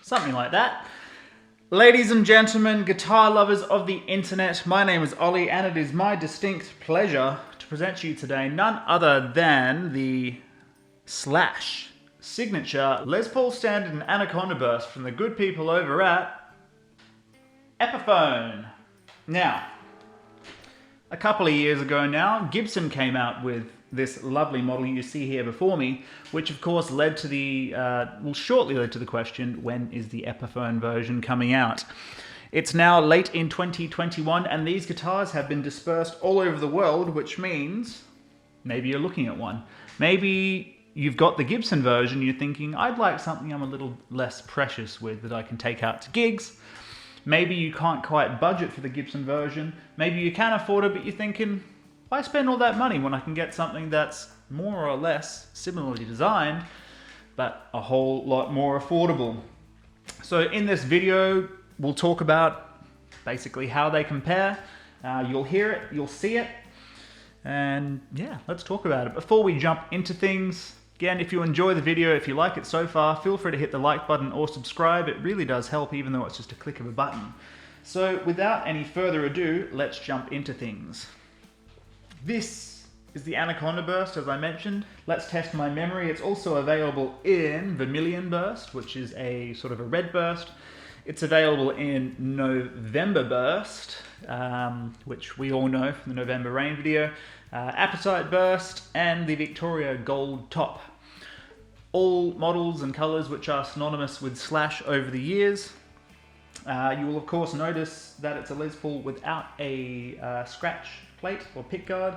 Something like that. Ladies and gentlemen, guitar lovers of the internet, my name is Ollie and it is my distinct pleasure to present to you today none other than the Slash signature Les Paul Standard and Anaconda Burst from the good people over at Epiphone. Now, a couple of years ago now, Gibson came out with this lovely model you see here before me, which of course led to the, shortly led to the question, when is the Epiphone version coming out? It's now late in 2021 and these guitars have been dispersed all over the world, which means maybe you're looking at one. Maybe you've got the Gibson version, you're thinking, I'd like something I'm a little less precious with that I can take out to gigs. Maybe you can't quite budget for the Gibson version. Maybe you can afford it, but you're thinking, why spend all that money when I can get something that's more or less similarly designed, but a whole lot more affordable? So in this video, we'll talk about basically how they compare. You'll hear it, you'll see it, and yeah, let's talk about it. Before we jump into things, again, if you enjoy the video, if you like it so far, feel free to hit the like button or subscribe. It really does help, even though it's just a click of a button. So without any further ado, let's jump into things. This is the Anaconda Burst, as I mentioned. Let's test my memory. It's also available in Vermilion Burst, which is a sort of a red burst. It's available in November Burst, which we all know from the November Rain video, Appetite Burst, and the Victoria Gold Top. All models and colours which are synonymous with Slash over the years. You will of course notice that it's a Les Paul without a scratch plate or pick guard.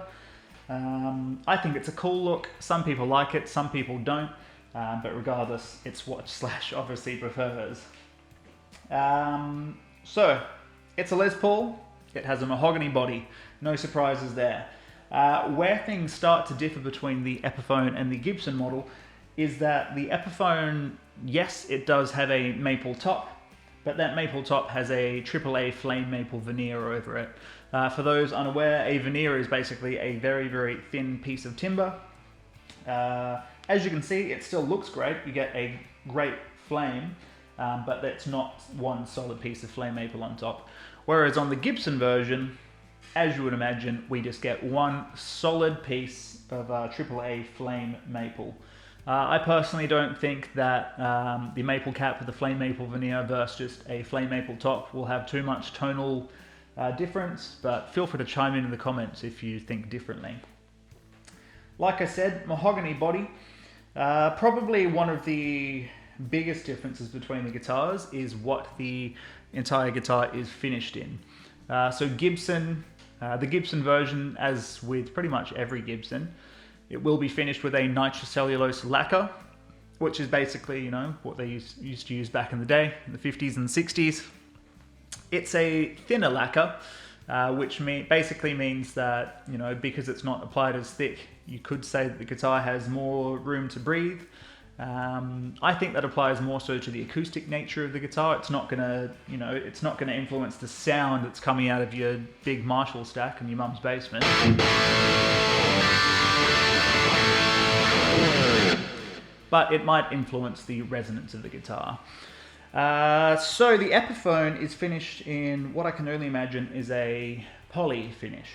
I think it's a cool look. Some people like it, some people don't, but regardless, it's what Slash obviously prefers. So, it's a Les Paul. It has a mahogany body. No surprises there. Where things start to differ between the Epiphone and the Gibson model is that the Epiphone, yes, it does have a maple top, but that maple top has a AAA flame maple veneer over it. For those unaware, a veneer is basically a very, very thin piece of timber. As you can see, it still looks great. You get a great flame, but that's not one solid piece of flame maple on top. Whereas on the Gibson version, as you would imagine, we just get one solid piece of AAA flame maple. I personally don't think that the maple cap with the flame maple veneer versus just a flame maple top will have too much tonal difference, but feel free to chime in the comments if you think differently. Like I said, mahogany body. Probably one of the biggest differences between the guitars is what the entire guitar is finished in. So Gibson, the Gibson version, as with pretty much every Gibson, it will be finished with a nitrocellulose lacquer, which is basically, you know, what they used to use back in the day, in the 50s and 60s. It's a thinner lacquer, which basically means that, you know, because it's not applied as thick, you could say that the guitar has more room to breathe. I think that applies more so to the acoustic nature of the guitar. It's not gonna, you know, it's not gonna influence the sound that's coming out of your big Marshall stack in your mum's basement. But it might influence the resonance of the guitar. So the Epiphone is finished in what I can only imagine is a poly finish.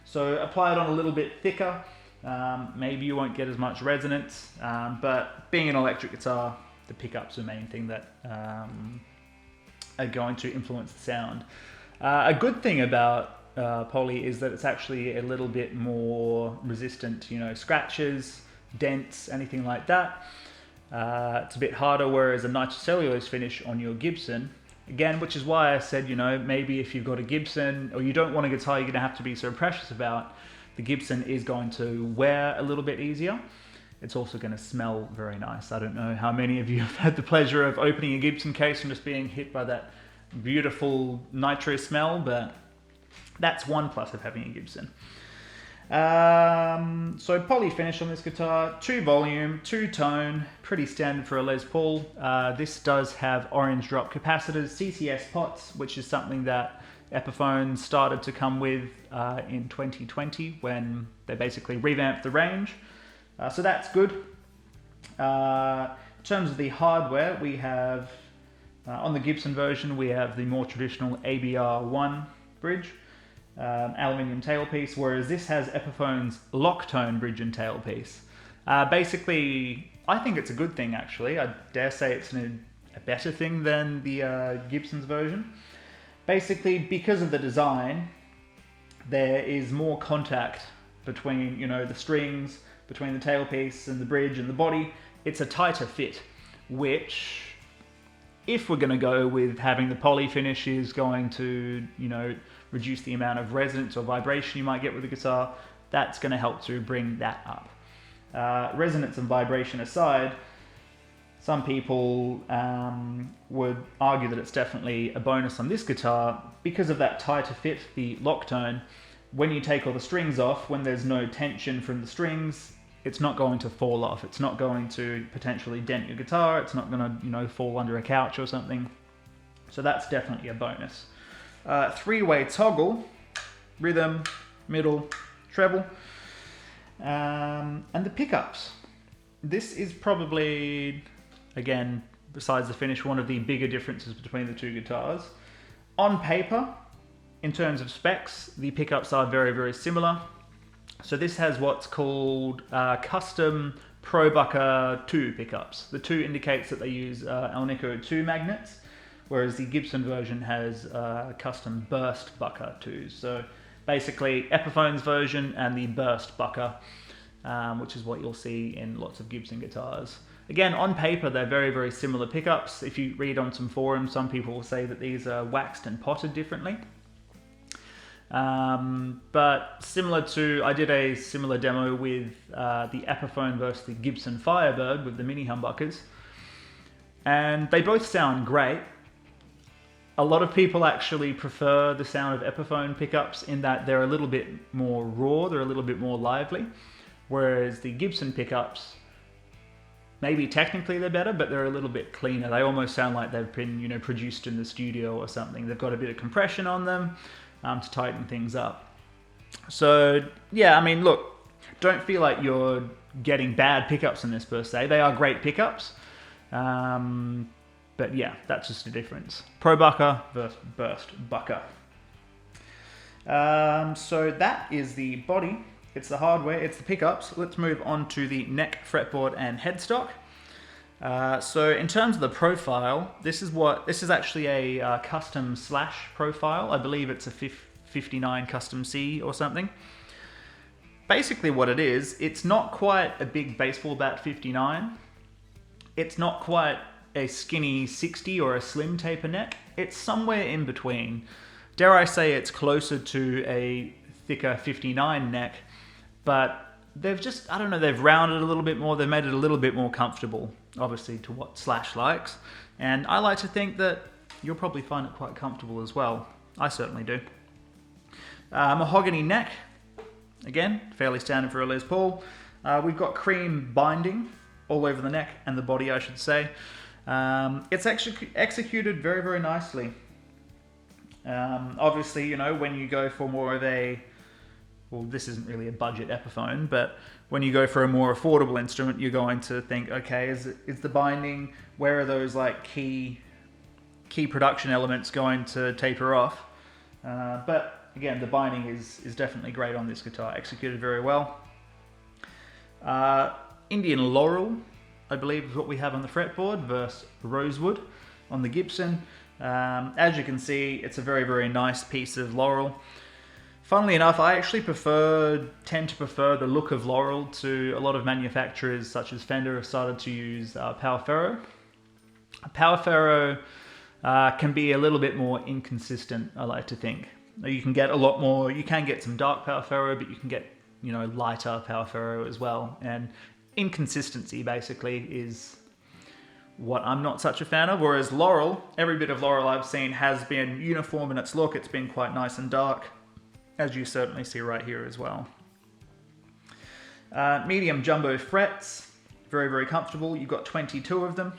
So apply it on a little bit thicker. Maybe you won't get as much resonance, but being an electric guitar, the pickups are the main thing that are going to influence the sound. A good thing about poly is that it's actually a little bit more resistant to, scratches, dents, anything like that. It's a bit harder, whereas a nitrocellulose finish on your Gibson, again, which is why I said, maybe if you've got a Gibson or you don't want a guitar you're going to have to be so precious about, the Gibson is going to wear a little bit easier. It's also going to smell very nice. I don't know how many of you have had the pleasure of opening a Gibson case and just being hit by that beautiful nitro smell, but that's one plus of having a Gibson. So poly finish on this guitar, 2 volume, 2 tone, pretty standard for a Les Paul. This does have orange drop capacitors, CCS pots, which is something that Epiphone started to come with in 2020 when they basically revamped the range. So that's good. In terms of the hardware, we have, on the Gibson version, we have the more traditional ABR1 bridge, aluminium tailpiece, whereas this has Epiphone's lock tone bridge and tailpiece. Basically, I think it's a good thing actually. I dare say it's a better thing than the Gibson's version. Basically, because of the design, there is more contact between, the strings, between the tailpiece and the bridge and the body. It's a tighter fit, which, if we're going to go with having the poly finish, is going to, reduce the amount of resonance or vibration you might get with the guitar. That's going to help to bring that up. Resonance and vibration aside, some people would argue that it's definitely a bonus on this guitar because of that tighter fit, the lock tone. When you take all the strings off, when there's no tension from the strings, it's not going to fall off. It's not going to potentially dent your guitar. It's not going to, fall under a couch or something. So that's definitely a bonus. 3-way toggle, rhythm, middle, treble, and the pickups. This is probably, again, besides the finish, one of the bigger differences between the two guitars. On paper, in terms of specs, the pickups are very, very similar. So this has what's called custom ProBucker 2 pickups. The 2 indicates that they use Alnico 2 magnets, whereas the Gibson version has custom burst bucker 2s. So basically Epiphone's version and the burst bucker, which is what you'll see in lots of Gibson guitars. Again, on paper, they're very, very similar pickups. If you read on some forums, some people will say that these are waxed and potted differently. But similar to, I did a similar demo with the Epiphone versus the Gibson Firebird with the mini humbuckers, and they both sound great. A lot of people actually prefer the sound of Epiphone pickups in that they're a little bit more raw, they're a little bit more lively, whereas the Gibson pickups, maybe technically they're better, but they're a little bit cleaner. They almost sound like they've been, produced in the studio or something. They've got a bit of compression on them to tighten things up. So yeah, look, don't feel like you're getting bad pickups in this per se. They are great pickups. But yeah, that's just a difference. Pro bucker versus burst bucker. So that is the body. It's the hardware, it's the pickups. Let's move on to the neck, fretboard, and headstock. So in terms of the profile, this is actually a custom Slash profile. I believe it's a 59 custom C or something. Basically what it is, it's not quite a big baseball bat 59. It's not quite a skinny 60 or a slim taper neck. It's somewhere in between. Dare I say it's closer to a thicker 59 neck, but they've just, they've rounded a little bit more, they've made it a little bit more comfortable, obviously to what Slash likes. And I like to think that you'll probably find it quite comfortable as well. I certainly do. Mahogany neck, again, fairly standard for a Les Paul. We've got cream binding all over the neck and the body, I should say. It's actually executed very, very nicely. Obviously, when you go for more of a, well, this isn't really a budget Epiphone, but when you go for a more affordable instrument, you're going to think, okay, is the binding, where are those like key key production elements going to taper off. But again, the binding is definitely great on this guitar, executed very well. Indian Laurel, I believe, is what we have on the fretboard, versus Rosewood on the Gibson. As you can see, it's a very, very nice piece of Laurel. Funnily enough, I actually tend to prefer the look of Laurel to a lot of manufacturers such as Fender have started to use Power Ferro. Power Ferro can be a little bit more inconsistent, I like to think. You can get a lot more, you can get some dark Power Ferro, but you can get, you know, lighter Power Ferro as well. And inconsistency basically is what I'm not such a fan of. Whereas Laurel, every bit of Laurel I've seen has been uniform in its look. It's been quite nice and dark, as you certainly see right here as well. Medium jumbo frets, very, very comfortable. You've got 22 of them.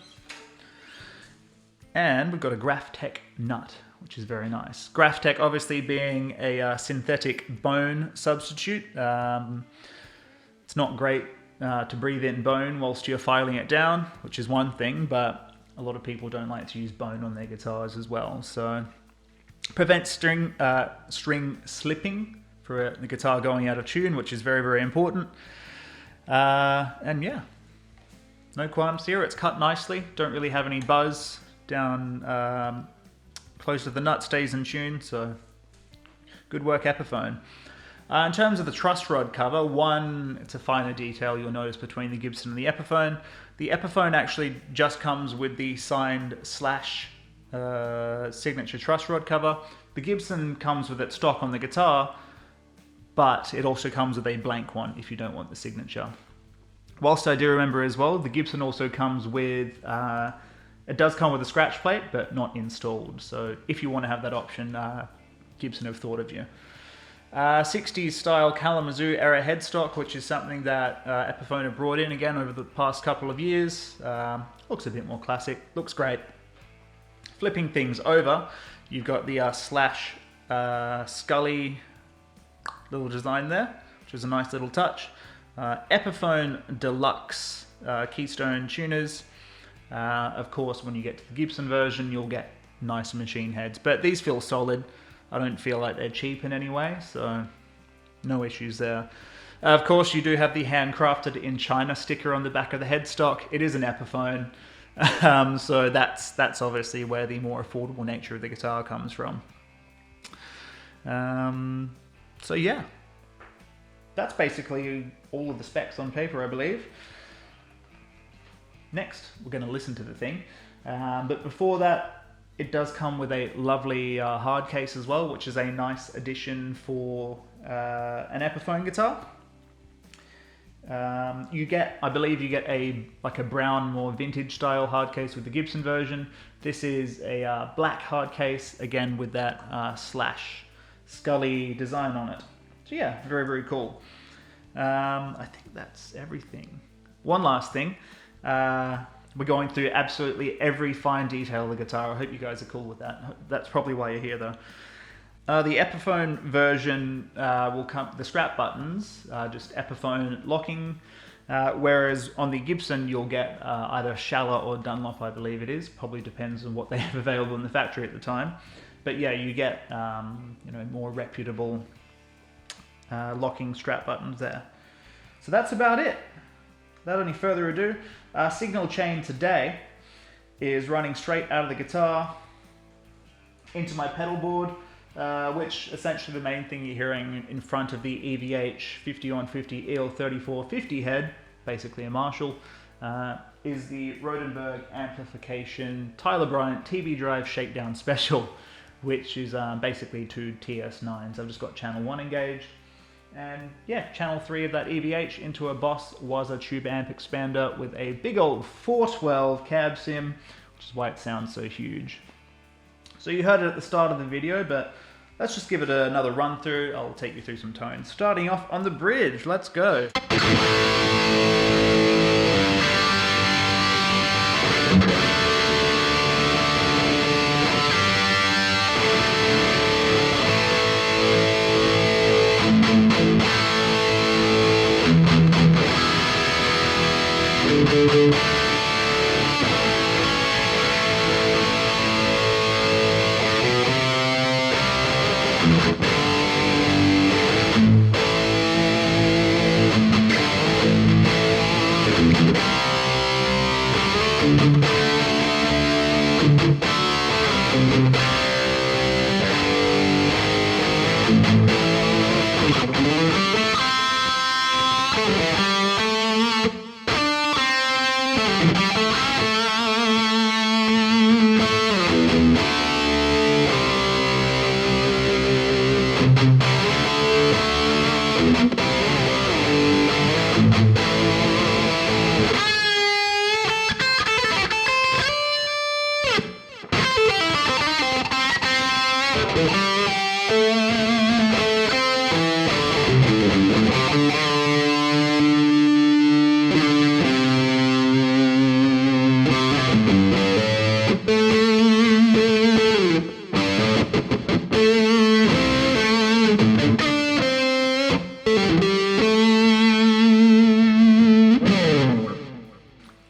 And we've got a Graphtec nut, which is very nice. Graphtec obviously being a synthetic bone substitute. It's not great to breathe in bone whilst you're filing it down, which is one thing, but a lot of people don't like to use bone on their guitars as well. So prevents string slipping for the guitar going out of tune, which is very, very important. And yeah, no qualms here. It's cut nicely. Don't really have any buzz down close to the nut, stays in tune. So good work, Epiphone. In terms of the truss rod cover, it's a finer detail you'll notice between the Gibson and the Epiphone. The Epiphone actually just comes with the signed Slash signature truss rod cover. The Gibson comes with it stock on the guitar, but it also comes with a blank one if you don't want the signature. Whilst I do remember as well, the Gibson also comes with, it does come with a scratch plate, but not installed. So if you want to have that option, Gibson have thought of you. 60s style Kalamazoo era headstock, which is something that Epiphone have brought in again over the past couple of years. Looks a bit more classic, looks great. Flipping things over, you've got the Slash Scully little design there, which is a nice little touch. Epiphone Deluxe Keystone tuners. Of course, when you get to the Gibson version, you'll get nice machine heads, but these feel solid. I don't feel like they're cheap in any way, so no issues there. Of course, you do have the handcrafted in China sticker on the back of the headstock. It is an Epiphone, so that's obviously where the more affordable nature of the guitar comes from. So yeah, that's basically all of the specs on paper, I believe. Next, we're going to listen to the thing, but before that, it does come with a lovely hard case as well, which is a nice addition for an Epiphone guitar. I believe you get a brown, more vintage style hard case with the Gibson version. This is a black hard case, again with that Slash Scully design on it. So yeah, very, very cool. I think that's everything. One last thing. We're going through absolutely every fine detail of the guitar. I hope you guys are cool with that. That's probably why you're here, though. The Epiphone version will come. The strap buttons just Epiphone locking, whereas on the Gibson you'll get either Schaller or Dunlop, I believe it is. Probably depends on what they have available in the factory at the time. But yeah, you get more reputable locking strap buttons there. So that's about it. Without any further ado, signal chain today is running straight out of the guitar into my pedal board, which essentially the main thing you're hearing in front of the EVH 50-on-50 EL3450 head, basically a Marshall, is the Rodenberg Amplification Tyler Bryant TB Drive Shakedown Special, which is basically two TS9s. I've just got channel 1 engaged. And yeah, channel 3 of that EVH into a Boss WAZA tube amp expander with a big old 412 cab sim, which is why it sounds so huge. So you heard it at the start of the video, but let's just give it another run through. I'll take you through some tones. Starting off on the bridge, let's go.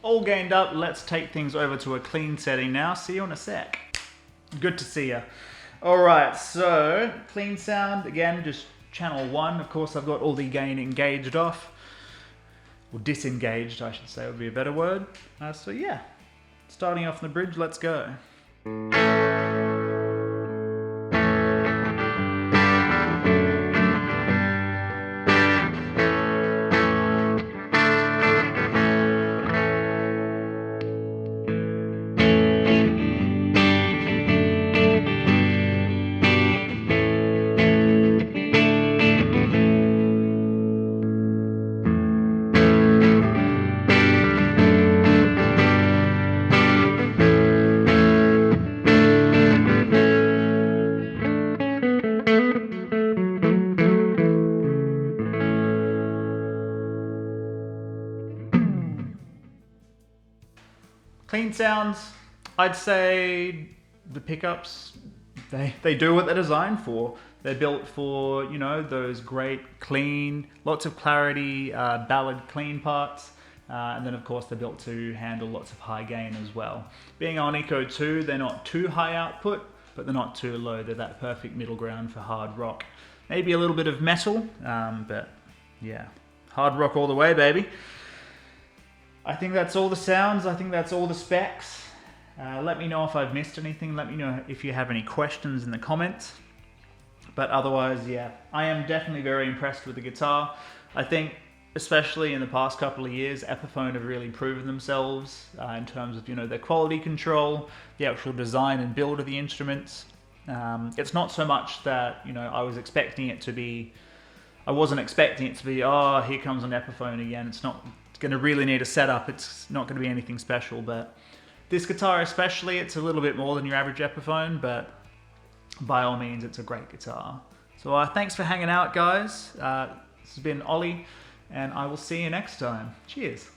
All gained up, let's take things over to a clean setting now. See you in a sec. Good to see you. Alright, so clean sound, again, just channel 1. Of course, I've got all the gain engaged off. Or disengaged, I should say, would be a better word. So yeah, starting off the bridge, let's go. Clean sounds, I'd say the pickups, they do what they're designed for. They're built for, you know, those great clean, lots of clarity, ballad clean parts. And then of course they're built to handle lots of high gain as well. Being on Eco 2, they're not too high output, but they're not too low. They're that perfect middle ground for hard rock. Maybe a little bit of metal, but yeah, hard rock all the way, baby. I think that's all the sounds, I think that's all the specs. Let me know if I've missed anything, let me know if you have any questions in the comments. But otherwise, yeah, I am definitely very impressed with the guitar. I think, especially in the past couple of years, Epiphone have really proven themselves in terms of, you know, their quality control, the actual design and build of the instruments. It's not so much that, you know, I wasn't expecting it to be, oh, here comes an Epiphone again. It's going to really need a setup. It's not going to be anything special, but this guitar especially, it's a little bit more than your average Epiphone, but by all means, it's a great guitar. So thanks for hanging out, guys. This has been Ollie, and I will see you next time. Cheers.